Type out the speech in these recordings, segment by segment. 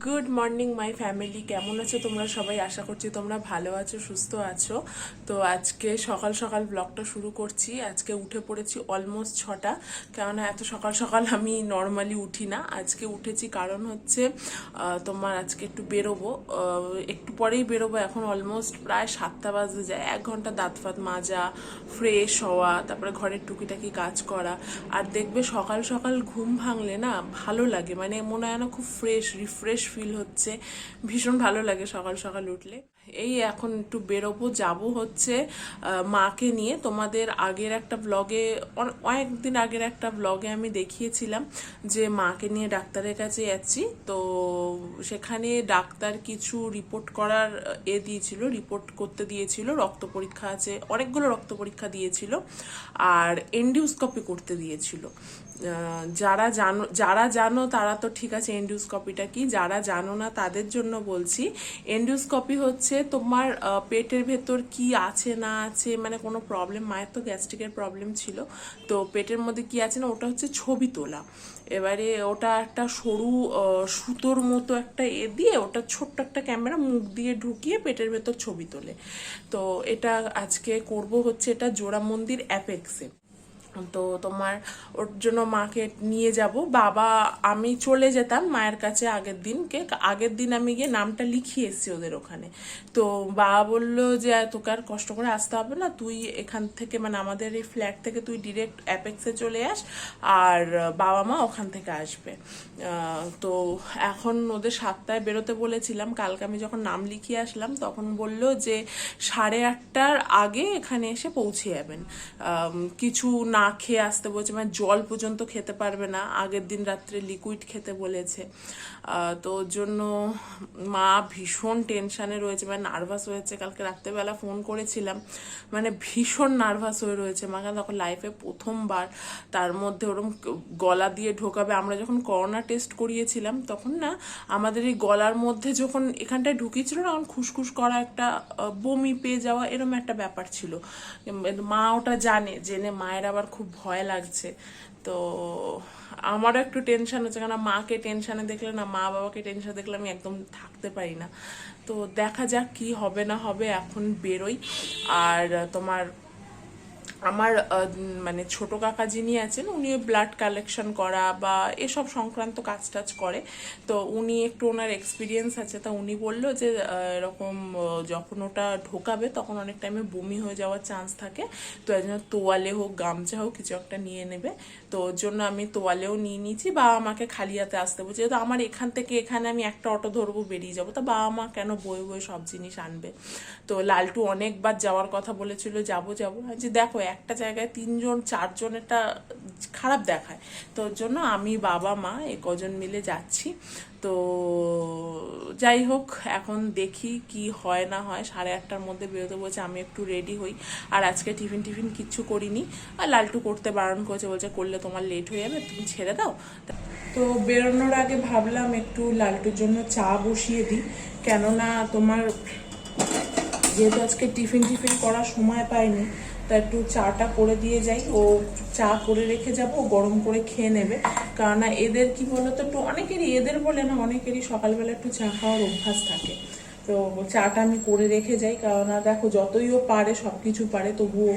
Good morning my family, কেমন আছো তোমরা সবাই? আশা করছি তোমরা ভালো আছো, সুস্থ আছো। তো আজকে সকাল সকাল ব্লগটা শুরু করছি। আজকে উঠে পড়েছি অলমোস্ট 6টা, কেননা এত সকাল সকাল আমি নর্মালি উঠি না। আজকে উঠেছি কারণ হচ্ছে তোমার আজকে একটু বেরোবো, একটু পরেই বেরোবো। এখন অলমোস্ট প্রায় 7টা বাজে যায়। 1 ঘন্টা দাঁত ফাত মাজা, ফ্রেশ হওয়া, তারপরে ঘরের টুকিটাকি কাজ করা। আর দেখবে সকাল সকাল ঘুম ভাঙলে না ভালো লাগে, মানে মনে হয় না খুব রিফ্রেশ ফিল হচ্ছে। ভীষণ ভালো লাগে সকাল সকাল উঠলে। এই এখন একটু বেরোবো, যাব হচ্ছে মাকে নিয়ে। তোমাদের আগের একটা ব্লগে, অনেকদিন আগের একটা ব্লগে আমি দেখিয়েছিলাম যে মাকে নিয়ে ডাক্তারের কাছে যাচ্ছি। তো সেখানে ডাক্তার কিছু রিপোর্ট করার দিয়েছিল, রিপোর্ট করতে দিয়েছিল। রক্ত পরীক্ষা আছে, অনেকগুলো রক্ত পরীক্ষা দিয়েছিল, আর এন্ডিওস্কোপি করতে দিয়েছিল। যারা জানো তারা তো ঠিক আছে, এন্ডোস্কপিটা কি। যারা জানো না তাদের জন্য বলছি। এন্ডোস্কপি হচ্ছে তোমার পেটের ভেতর কি আছে না আছে, মানে কোনো প্রবলেম, মায়ের তো গ্যাস্ট্রিকের প্রবলেম ছিল, তো পেটের মধ্যে কি আছে না ওটা হচ্ছে ছবি তোলা। এবারে ওটা একটা সরু সুতোর মতো একটা দিয়ে ওটা ছোট্ট একটা ক্যামেরা মুখ দিয়ে ঢুকিয়ে পেটের ভেতর ছবি তোলে। তো এটা আজকে করব হচ্ছে এটা জোড়া মন্দির অ্যাপেক্সে। তো তোমার ওর জন্য মাকে নিয়ে যাব। বাবা, আমি চলে যেতাম মায়ের কাছে আগের দিন আমি গিয়ে নামটা লিখিয়ে এসেছি ওদের ওখানে। তো বাবা বললো যে তোকে আর কষ্ট করে আসতে হবে না, তুই এখান থেকে মানে আমাদের এই ফ্ল্যাট থেকে তুই ডিরেক্ট অ্যাপেক্সে চলে আস, আর বাবা মা ওখান থেকে আসবে। তো এখন ওদের 7টায় বেরোতে বলেছিলাম। কালকে আমি যখন নাম লিখিয়ে আসলাম তখন বললো যে 8:30টার আগে এখানে এসে পৌঁছে যাবেন। কিছু না খেয়ে আসতে বলছে, মানে জল পর্যন্ত খেতে পারবে না। আগের দিন রাত্রে লিকুইড খেতে বলেছে। তো ওর জন্য মা ভীষণ টেনশানে রয়েছে, মানে নার্ভাস হয়েছে। কালকে রাত্রেবেলা ফোন করেছিলাম, মানে ভীষণ নার্ভাস হয়ে রয়েছে মা, কারণ তখন লাইফে প্রথমবার, তার মধ্যে ওরকম গলা দিয়ে ঢোকাবে। আমরা যখন করোনা টেস্ট করিয়েছিলাম তখন না আমাদের এই গলার মধ্যে যখন এখানটায় ঢুকিয়েছিল না, তখন খুসখুস করা, একটা বমি পেয়ে যাওয়া, এরকম একটা ব্যাপার ছিল। মা ওটা জেনে মায়ের আবার খুব ভয় লাগছে। তো আমারও একটু টেনশন হচ্ছে, কেন মাকে টেনশনে দেখলে না, মা বাবাকে টেনশন দেখলে আমি একদম থাকতে পারি না। তো দেখা যাক কি হবে না হবে, এখন বেরোই। আর তোমার আমার মানে ছোট কাকা যিনি আছেন, উনি ব্লাড কালেকশন করা বা এসব সংক্রান্ত কাজ টাজ করে। তো উনি একটু, ওনার এক্সপিরিয়েন্স আছে। তা উনি বললো যে এরকম যখন ওটা ঢোকাবে তখন অনেক টাইমে বমি হয়ে যাওয়ার চান্স থাকে, তো এই জন্য তোয়ালে হোক গামছা হোক কিছু একটা নিয়ে নেবে। তো ওর জন্য আমি তোয়ালেও নিয়ে নিয়েছি। বাবা মাকে খালি হাতে আসতে বলছি, যেহেতু আমার এখান থেকে এখানে আমি একটা অটো ধরবো, বেরিয়ে যাবো, তা বাবা মা কেন বয়ে বয়ে সব জিনিস আনবে। তো লালটু অনেকবার যাওয়ার কথা বলেছিল, যাবো যাবো, যে দেখো একটা জায়গায় 3জন 4জন এটা খারাপ দেখায়। তো ওর জন্য আমি বাবা মা কজন মিলে যাচ্ছি। তো যাই হোক, এখন দেখি কি হয় না হয়। 8:30টার মধ্যে বেরোতে বলছে, আমি একটু রেডি হই। আর আজকে টিফিন কিচ্ছু করিনি, আর লালটু করতে বারণ করেছে, বলছে করলে তোমার লেট হয়ে যাবে, তুমি ছেড়ে দাও। তো বেরোনোর আগে ভাবলাম একটু লালটুর জন্য চা বসিয়ে দিই, কেননা তোমার যেহেতু আজকে টিফিন করার সময় পাইনি, তা একটু চাটা করে দিয়ে যাই। ও চা করে রেখে যাব, গরম করে খেয়ে নেবে। কেননা এদের কি বলতো, একটু অনেকেরই, এদের বলে না অনেকেরই সকালবেলা একটু চা খাওয়ার অভ্যাস থাকে। তো চাটা আমি করে রেখে যাই, কেননা দেখো যতই ও পারে, সব কিছু পারে, তবুও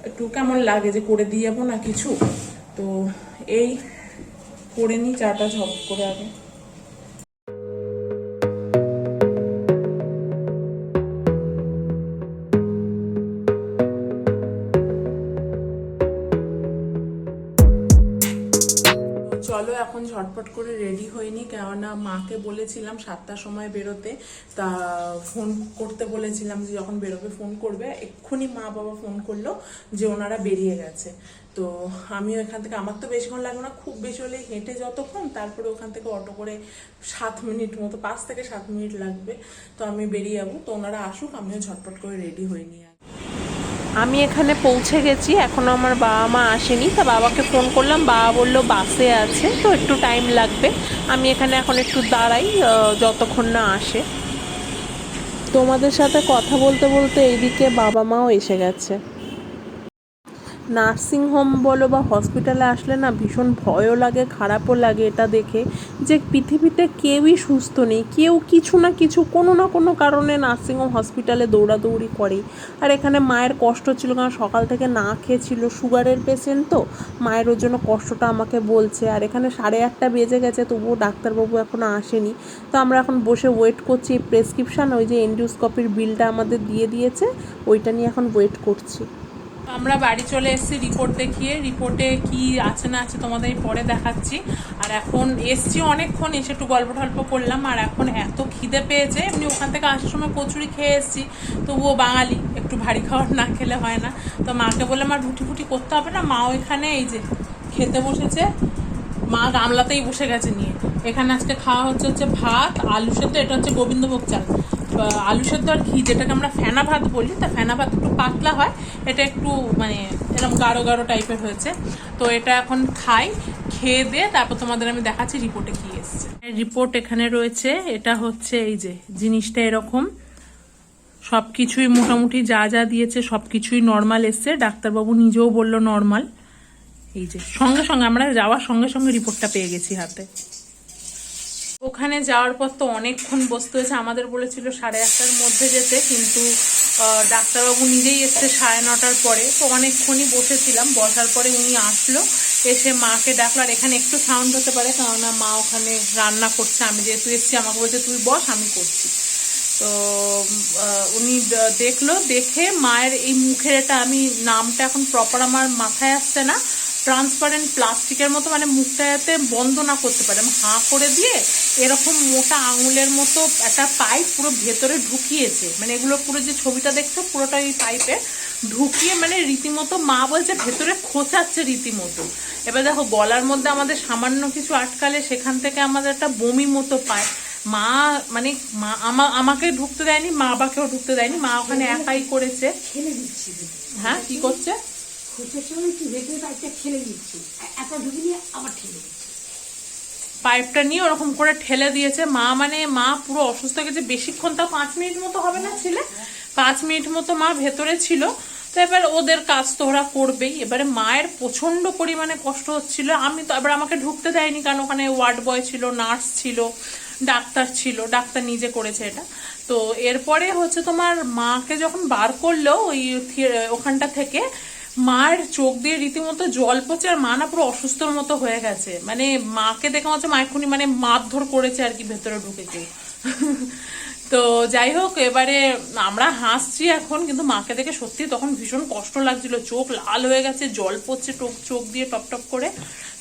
একটু কেমন লাগে যে করে দিয়ে যাবো না কিছু। তো এই করে নিই চাটা ঝপ করে আগে। চলো এখন ঝটপট করে রেডি হয়নি, কেননা মাকে বলেছিলাম 7টার সময় বেরোতে। তা ফোন করতে বলেছিলাম যে যখন বেরোবে ফোন করবে। এক্ষুনি মা বাবা ফোন করলো যে ওনারা বেরিয়ে গেছে। তো আমিও এখান থেকে, আমার তো বেশিক্ষণ লাগবে না, খুব বেশি হলে হেঁটে যতক্ষণ, তারপরে ওখান থেকে অটো করে 7 মিনিট মতো, 5 থেকে 7 মিনিট লাগবে। তো আমি বেরিয়ে যাবো। তো ওনারা আসুক, আমিও ঝটপট করে রেডি হয়নি। আমি এখানে পৌঁছে গেছি, এখনও আমার বাবা মা আসেনি। তা বাবাকে ফোন করলাম, বাবা বললো বাসে আছে, তো একটু টাইম লাগবে। আমি এখানে এখন একটু দাঁড়াই যতক্ষণ না আসে। তোমাদের সাথে কথা বলতে বলতে এইদিকে বাবা মাও এসে গেছে। নার্সিংহোম বলো বা হসপিটালে আসলে না ভীষণ ভয়ও লাগে, খারাপও লাগে এটা দেখে যে পৃথিবীতে কেউই সুস্থ নেই, কেউ কিছু না কিছু কোনো না কোনো কারণে নার্সিংহোম হসপিটালে দৌড়াদৌড়ি করে। আর এখানে মায়ের কষ্ট ছিল, কারণ সকাল থেকে না খেয়েছিল, সুগারের পেশেন্ট তো, মায়ের ওর জন্য কষ্টটা আমাকে বলছে। আর এখানে 8:30 বেজে গেছে, তবুও ডাক্তারবাবু এখনও আসেনি। তো আমরা এখন বসে ওয়েট করছি। প্রেসক্রিপশান ওই যে এন্ডোস্কোপির বিলটা আমাদের দিয়ে দিয়েছে, ওইটা নিয়ে এখন ওয়েট করছি। আমরা বাড়ি চলে এসেছি রিপোর্ট দেখিয়ে। রিপোর্টে কি আছে না আছে তোমাদের পরে দেখাচ্ছি। আর এখন এসছি অনেকক্ষণ, এসে একটু গল্প টল্প করলাম। আর এখন এত খিদে পেয়েছে, এমনি ওখান থেকে আসার সময় কচুরি খেয়ে এসেছি, তবুও বাঙালি একটু ভারী খাবার না খেলে হয় না। তো মাকে বললাম আর রুটি ফুটি করতে হবে না, মাও এখানে এই যে খেতে বসেছে, মা গামলাতেই বসে গেছে নিয়ে। এখানে আজকে খাওয়া হচ্ছে ভাত, আলু সেদ্ধ, এটা হচ্ছে গোবিন্দভোগ চাল, আলু সেদ্ধ আর ঘি, যেটাকে আমরা ফেনা ভাত বলি। তা ফেনা ভাত একটু পাতলা হয়, এটা একটু মানে এরকম গাঢ় গাঢ় টাইপের হয়েছে। তো এটা এখন খাই, খেয়ে দিয়ে তারপর তোমাদের আমি দেখাচ্ছি রিপোর্টে কি এসছে। রিপোর্ট এখানে রয়েছে, এটা হচ্ছে এই যে জিনিসটা এরকম, সবকিছুই মোটামুটি যা যা দিয়েছে সবকিছুই নর্মাল এসছে। ডাক্তারবাবু নিজেও বলল নর্মাল। এই যে সঙ্গে সঙ্গে আমরা যাওয়ার সঙ্গে সঙ্গে রিপোর্টটা পেয়ে গেছি হাতে। ওখানে যাওয়ার পর তো অনেকক্ষণ বসতে হয়েছে, আমাদের বলেছিল 8:30-র মধ্যে যেতে, কিন্তু ডাক্তারবাবু নিজেই এসছে 9:30 পরে। তো অনেকক্ষণই বসেছিলাম, বসার পরে উনি আসলো, এসে মাকে ডাকলো। আর এখানে একটু সাউন্ড হতে পারে, কেননা মা ওখানে রান্না করছে, আমি যেহেতু এসছি আমাকে বলছে তুই বস, আমি করছি। তো উনি দেখলো, দেখে মায়ের এই মুখের এটা, আমি নামটা এখন প্রপার আমার মাথায় আসছে না, ট্রান্সপারেন্ট প্লাস্টিকের মতো, মানে মুখটা যাতে বন্ধ না করতে পারে, হাঁ করে দিয়ে এরকম মোটা আঙুলের মতো একটা পাইপ পুরো ভেতরে ঢুকিয়েছে। মানে এগুলো পুরো যে ছবিটা দেখছো পুরোটা এই পাইপে ঢুকিয়ে, মানে রীতিমতো মা বলছে ভেতরে খোঁচাচ্ছে রীতিমতো। এবার দেখো গলার মধ্যে আমাদের সামান্য কিছু আটকালে সেখান থেকে আমাদের একটা বমি মতো পায়। মা মানে মা আমাকে ঢুকতে দেয়নি, মা বাবাকেও ঢুকতে দেয়নি, মা ওখানে একাই করেছে। হ্যাঁ কি করছে, পাইপটা নিয়ে ওরকম করে ঠেলে দিয়েছে। মা মানে মা পুরো অসুস্থ হয়ে গেছে বেশিক্ষণ, তাও 5 মিনিট মতো হবে না ছিলে, 5 মিনিট মতো মা ভেতরে ছিল। তো এবার ওদের কাজ তো ওরা করবেই। এবারে মায়ের প্রচন্ড পরিমাণে কষ্ট হচ্ছিল। আমি তো এবার আমাকে ঢুকতে দেয়নি, কারণ ওখানে ওয়ার্ড বয় ছিল, নার্স ছিল, ডাক্তার ছিল, ডাক্তার নিজে করেছে এটা। তো এরপরে হচ্ছে তোমার মাকে যখন বার করলো ওই ওখানটা থেকে, মায়ের চোখ দিয়ে রীতিমতো জল পড়ছে। আর মা না পুরো অসুস্থর মতো হয়ে গেছে, মানে মাকে দেখে হচ্ছে মা এক্ষুনি মানে মারধর করেছে আর কি, ভেতরে ঢুকেছে। তো যাই হোক, এবারে আমরা হাসছি এখন, কিন্তু মাকে দেখে সত্যি তখন ভীষণ কষ্ট লাগছিল, চোখ লাল হয়ে গেছে, জল পড়ছে চোখ দিয়ে টপ টপ করে।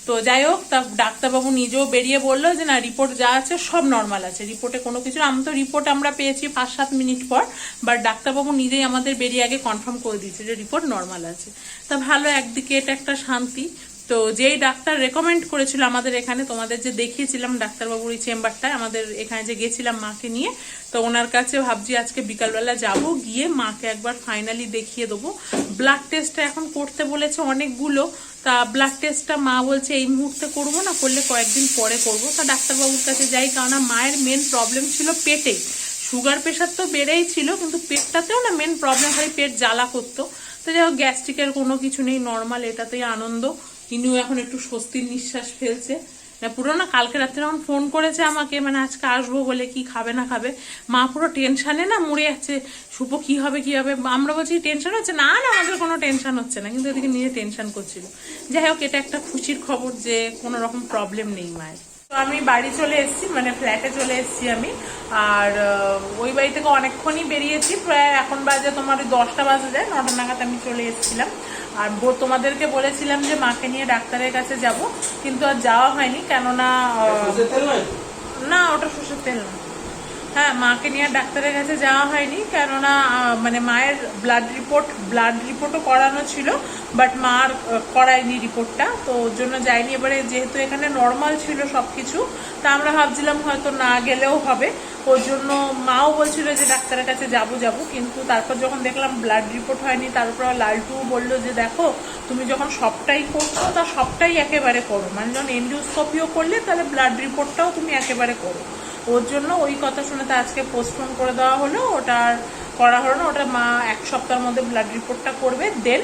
তো যাই হোক, তা ডাক্তারবাবু নিজেও বেরিয়ে বললো যে না রিপোর্ট যা আছে সব নর্মাল আছে, রিপোর্টে কোনো কিছু। আমি তো রিপোর্ট আমরা পেয়েছি 5-7 মিনিট পর, বাট ডাক্তারবাবু নিজেই আমাদের বেরিয়ে আগে কনফার্ম করে দিয়েছে যে রিপোর্ট নর্মাল আছে। তা ভালো, একদিকে এটা একটা শান্তি। তো যেই ডাক্তার রেকমেন্ড করেছিল আমাদের এখানে, তোমাদের যে দেখিয়েছিলাম ডাক্তারবাবুর এই চেম্বারটায়, আমাদের এখানে যে গেছিলাম মাকে নিয়ে, তো ওনার কাছে ভাবছি আজকে বিকালবেলা যাব, গিয়ে মাকে একবার ফাইনালি দেখিয়ে দেবো। ব্লাড টেস্টটা এখন করতে বলেছে অনেকগুলো, তা ব্লাড টেস্টটা মা বলছে এই মুহূর্তে করবো না, করলে কয়েকদিন পরে করবো। তা ডাক্তারবাবুর কাছে যাই, কারণ মায়ের মেন প্রবলেম ছিল পেটেই, সুগার প্রেশার তো বেড়েই ছিল, কিন্তু পেটটাতেও না মেন প্রবলেম হয়, পেট জ্বালা করতো। তো যাই হোক, গ্যাস্ট্রিকের কোনো কিছু নেই, নর্মাল, এটাতেই আনন্দ। ইনিও এখন একটু স্বস্তির নিঃশ্বাস ফেলছে। পুরো না কালকে রাত্রে যখন ফোন করেছে আমাকে, মানে আজকে আসবো বলে, কি খাবে না খাবে, মা পুরো টেনশনে না মরে যাচ্ছে, শুভ কি হবে কি হবে। আমরা বলছি টেনশন হচ্ছে না, না আমাদের কোনো টেনশন হচ্ছে না, কিন্তু এদিকে নিজে টেনশন করছিল। যাই হোক, এটা একটা খুশির খবর যে কোনো রকম প্রবলেম নেই মায়ের। তো আমি বাড়ি চলে এসেছি, মানে ফ্ল্যাটে চলে এসেছি আমি। আর ওই বাড়ি থেকে অনেকক্ষণই বেরিয়েছি, প্রায় এখন বাজে তোমার 10টা বাজে যায়, 9টা নাগাদ আমি চলে এসেছিলাম। আর তোমাদেরকে বলেছিলাম যে মাকে নিয়ে ডাক্তারের কাছে যাব, কিন্তু আর যাওয়া হয়নি, কেননা না ওটা সরষের তেল না, হ্যাঁ মাকে নিয়ে ডাক্তারের কাছে যাওয়া হয়নি, কেননা মানে মায়ের ব্লাড রিপোর্টও করানো ছিল, বাট মার করায়নি রিপোর্টটা, তো ওর জন্য যাইনি। এবারে যেহেতু এখানে নর্মাল ছিল সব কিছু, তা আমরা ভাবছিলাম হয়তো না গেলেও হবে, ওর জন্য মাও বলছিল যে ডাক্তারের কাছে যাব, কিন্তু তারপর যখন দেখলাম ব্লাড রিপোর্ট হয়নি, তারপর লালটুও বললো যে দেখো তুমি যখন সবটাই করছো তা সবটাই একেবারে করো, মানে যখন এন্ডোস্কোপিও করলে তাহলে ব্লাড রিপোর্টটাও তুমি একেবারে করো। ওর জন্য ওই কথা শুনে তো আজকে পোস্টপোন করে দেওয়া হলো, ওটা আর করা হলো না। ওটা মা 1 সপ্তাহের মধ্যে ব্লাড রিপোর্টটা করবে, দেন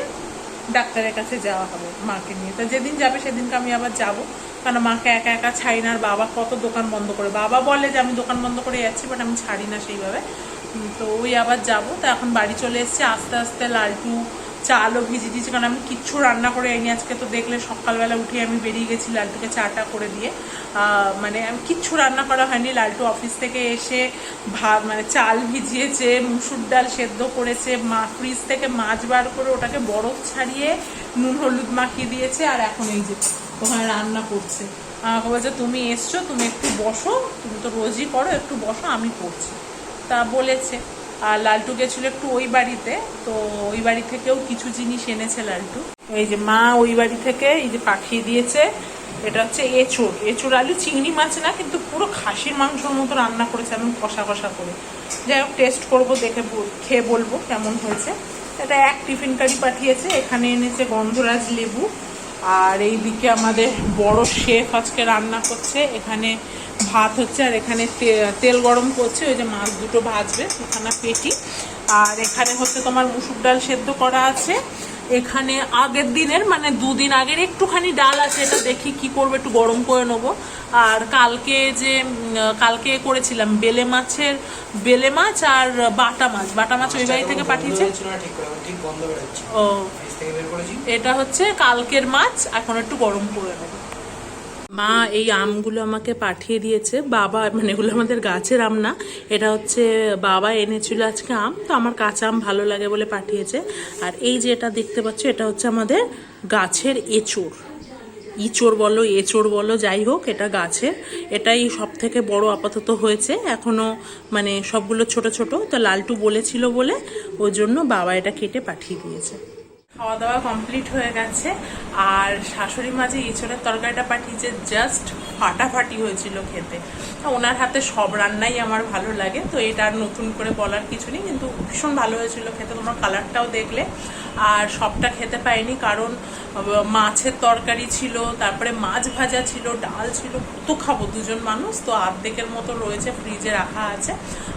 ডাক্তারের কাছে যাওয়া হবে মাকে নিয়ে। তো যেদিন যাবে সেদিনকে আমি আবার যাব, কারণ মাকে একা একা ছাড়ি না। আর বাবা কত দোকান বন্ধ করে, বাবা বলে যে আমি দোকান বন্ধ করে যাচ্ছি, বাট আমি ছাড়ি না সেইভাবে। তো ওই আবার যাব। তো এখন বাড়ি চলে এসেছি আস্তে আস্তে। লালটু চালও ভিজিয়ে দিয়েছি, কারণ আমি কিচ্ছু রান্না করে আইনি আজকে। তো দেখলে সকালবেলা উঠে আমি বেরিয়ে গেছি লালটুকে চাটা করে দিয়ে, মানে আমি কিচ্ছু রান্না করা হয়নি। লালটু অফিস থেকে এসে ভাত মানে চাল ভিজিয়েছে, মুসুর ডাল সেদ্ধ করেছে, ফ্রিজ থেকে মাছ বার করে ওটাকে বরফ ছাড়িয়ে নুন হলুদ মাখিয়ে দিয়েছে। আর এখন এই যে ওখানে রান্না করছে। আমাকে বলছে তুমি এসছো, তুমি একটু বসো, তুমি তো রোজই করো, একটু বসো, আমি করছি। তা বলেছে। আর লালটু গেছিল একটু ওই বাড়িতে, তো ওই বাড়ি থেকেও কিছু জিনিস এনেছে লালটু। এই যে মা ওই বাড়ি থেকে এই যে পাঠিয়ে দিয়েছে, এটা হচ্ছে এঁচুড় আলু, চিংড়ি মাছ না, কিন্তু পুরো খাসির মাংসের মতো রান্না করেছে, আমি কষা কষা করে। যাই হোক টেস্ট করবো, দেখে খেয়ে বলবো কেমন হয়েছে। এটা এক টিফিন কারি পাঠিয়েছে। এখানে এনেছে গন্ধরাজ লেবু। আর এইদিকে আমাদের বড় শেফ আজকে রান্না করছে। এখানে ভাত হচ্ছে, আর এখানে তেল গরম করছে, ওই যে মাছ দুটো ভাজবে, এখানে পেটি। আর এখানে হচ্ছে তোমার মুসুর ডাল সেদ্ধ করা আছে। এখানে আগের দিনের মানে দুদিন আগের একটুখানি ডাল আছে, এটা দেখি কি করবো, একটু গরম করে নেবো। আর কালকে করেছিলাম বেলে মাছ আর বাটা মাছ ওই বাড়ি থেকে পাঠিয়েছে। ও এটা হচ্ছে কালকের মাছ, এখন একটু গরম করে নেবো। মা এই আমগুলো আমাকে পাঠিয়ে দিয়েছে। বাবা মানে এগুলো আমাদের গাছের আম না, এটা হচ্ছে বাবা এনেছিল আজকে আম। তো আমার কাঁচা আম ভালো লাগে বলে পাঠিয়েছে। আর এই যে এটা দেখতে পাচ্ছ, এটা হচ্ছে আমাদের গাছের ইঁচড় বলো যাই হোক, এটা গাছের। এটাই সব থেকে বড় আপাতত হয়েছে, এখনো মানে সবগুলো ছোট ছোট। তো লালটু বলেছিল বলে ওই জন্য বাবা এটা কেটে পাঠিয়ে দিয়েছে। খাওয়া দাওয়া কমপ্লিট হয়ে গেছে। আর শাশুড়ি মা যে এঁচড়ের তরকারিটা পাঠিয়েছে, জাস্ট ফাটাফাটি হয়েছিল খেতে। ওনার হাতে সব রান্নাই আমার ভালো লাগে, তো এটা আর নতুন করে বলার কিছু নেই, কিন্তু ভীষণ ভালো হয়েছিল খেতে। তোমার কালারটাও দেখলে। আর সবটা খেতে পাইনি, কারণ মাছের তরকারি ছিল, তারপরে মাছ ভাজা ছিল, ডাল ছিল, কত খাবো দুজন মানুষ। তো অর্ধেকের মতো রয়েছে, ফ্রিজে রাখা আছে,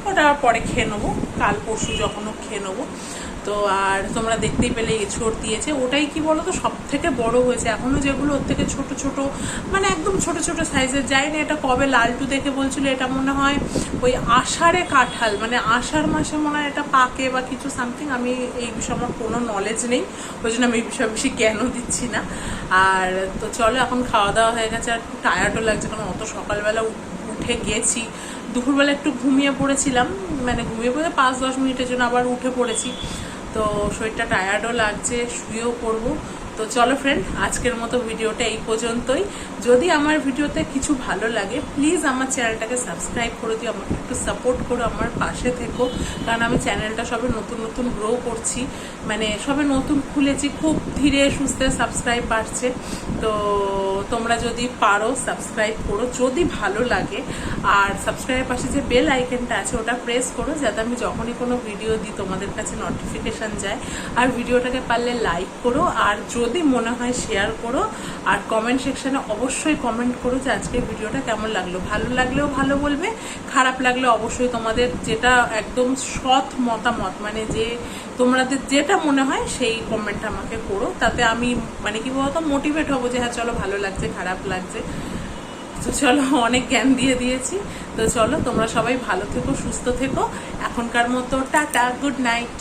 ওটা পরে খেয়ে নেবো, কাল পরশু যখনও খেয়ে নেবো। তো আর তোমরা দেখতেই পেলে এঁচড় দিয়েছে, ওটাই কি বলো তো সব থেকে বড় হয়েছে। এখনো যেগুলো ওর থেকে ছোট ছোট মানে একদম ছোট ছোট সাইজের, যায়নি। এটা কবে লালটু দেখে বলছিল এটা মনে হয় ওই আষাঢ়ে কাঁঠাল, মানে আষাঢ় মাসে মনে হয় এটা পাকে বা কিছু সামথিং। আমি এই বিষয়ে আমার কোনো নলেজ নেই, ওই জন্য আমি এই বিষয়ে বেশি জ্ঞানও দিচ্ছি না। আর তো চলো এখন খাওয়া দাওয়া হয়ে গেছে, আর একটু টায়ার্ডও লাগছে, কারণ অত সকালবেলা উঠে গেছি। দুপুরবেলা একটু ঘুমিয়ে পড়েছিলাম, মানে ঘুমিয়ে পড়ে 5-10 মিনিটের জন্য আবার উঠে পড়েছি। তো শরীরটা টায়ার্ডও লাগছে, শুয়েও পড়বো। তো চলো ফ্রেন্ড, আজকের মতো ভিডিওটা এই পর্যন্তই। যদি আমার ভিডিওতে কিছু ভালো লাগে, প্লিজ আমার চ্যানেলটাকে সাবস্ক্রাইব করে দিও, আমাকে একটু সাপোর্ট করো, আমার পাশে থেকো। কারণ আমি চ্যানেলটা সবে নতুন গ্রো করছি, মানে সবে নতুন খুলেছি, খুব ধীরে সুস্থে সাবস্ক্রাইব বাড়ছে। তো তোমরা যদি পারো সাবস্ক্রাইব করো যদি ভালো লাগে। আর সাবস্ক্রাইবের পাশে যে বেল আইকনটা আছে ওটা প্রেস করো, যাতে আমি যখনই কোনো ভিডিও দিই তোমাদের কাছে নোটিফিকেশান যায়। আর ভিডিওটাকে পারলে লাইক করো, আর যদি মনে হয় শেয়ার করো। আর কমেন্ট সেকশানে অবশ্যই কমেন্ট করো যে আজকের ভিডিওটা কেমন লাগলো। ভালো লাগলেও ভালো বলবে, খারাপ লাগলে অবশ্যই তোমাদের যেটা একদম সৎ মতামত, মানে যে তোমাদের যেটা মনে হয় সেই কমেন্টটা আমাকে করো। তাতে আমি মানে কি বলতো মোটিভেট হবো যে হ্যাঁ চলো ভালো লাগছে, খারাপ লাগছে। তো চলো, অনেক জ্ঞান দিয়ে দিয়েছি। তো চলো তোমরা সবাই ভালো থেকো, সুস্থ থেকো। এখনকার মতো টাটা, গুড নাইট।